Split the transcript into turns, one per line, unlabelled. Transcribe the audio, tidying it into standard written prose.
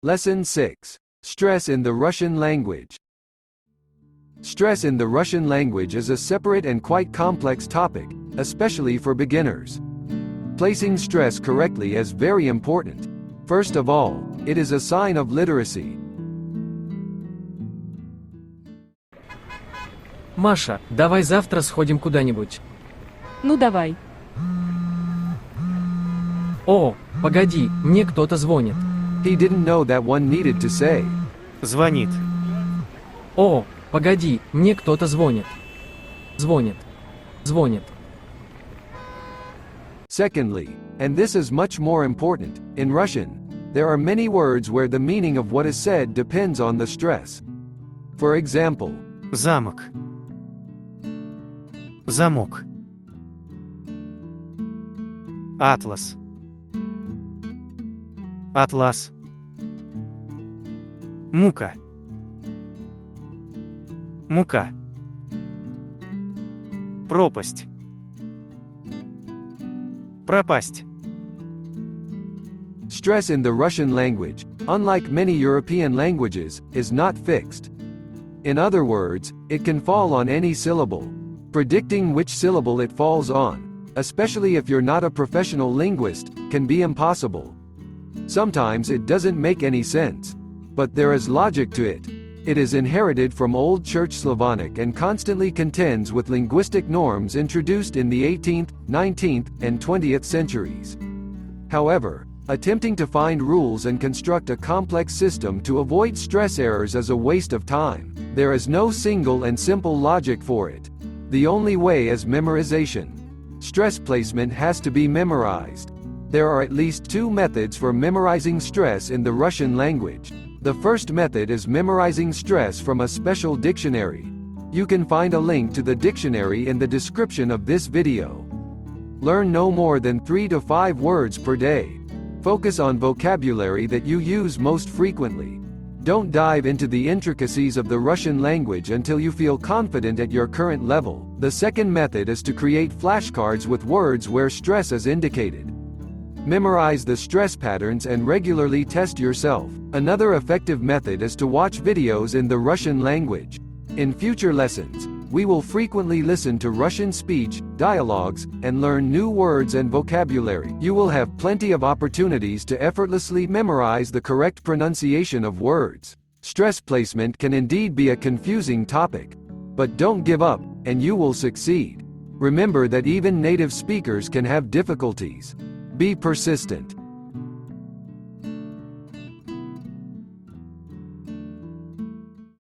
Lesson 6. Stress in the Russian language. Stress in the Russian language is a separate and quite complex topic, especially for beginners. Placing stress correctly is very important. First of all, it is a sign of literacy.
Маша, давай завтра сходим куда-нибудь.
Ну давай.
О, погоди, мне кто-то звонит.
He didn't know that one needed to say.
Звонит.
О, погоди, мне кто-то звонит. Звонит. Звонит.
Secondly, and this is much more important, in Russian, there are many words where the meaning of what is said depends on the stress. For example,
Замок. Замок. Атлас. Атлас. Мука. Мука. Пропасть. Пропасть.
stress in the Russian language, unlike many European languages, is not fixed. In other words, it can fall on any syllable. Predicting which syllable it falls on, especially if you're not a professional linguist, can be impossible. Sometimes it doesn't make any sense. But there is logic to it. It is inherited from Old Church Slavonic and constantly contends with linguistic norms introduced in the 18th, 19th, and 20th centuries. However, attempting to find rules and construct a complex system to avoid stress errors is a waste of time. There is no single and simple logic for it. The only way is memorization. Stress placement has to be memorized. There are at least two methods for memorizing stress in the Russian language. The first method is memorizing stress from a special dictionary. You can find a link to the dictionary in the description of this video. Learn no more than 3 to 5 words per day. Focus on vocabulary that you use most frequently. Don't dive into the intricacies of the Russian language until you feel confident at your current level. The second method is to create flashcards with words where stress is indicated. Memorize the stress patterns and regularly test yourself. Another effective method is to watch videos in the Russian language. In future lessons, we will frequently listen to Russian speech, dialogues, and learn new words and vocabulary. You will have plenty of opportunities to effortlessly memorize the correct pronunciation of words. Stress placement can indeed be a confusing topic. But don't give up, and you will succeed. Remember that even native speakers can have difficulties. Be persistent.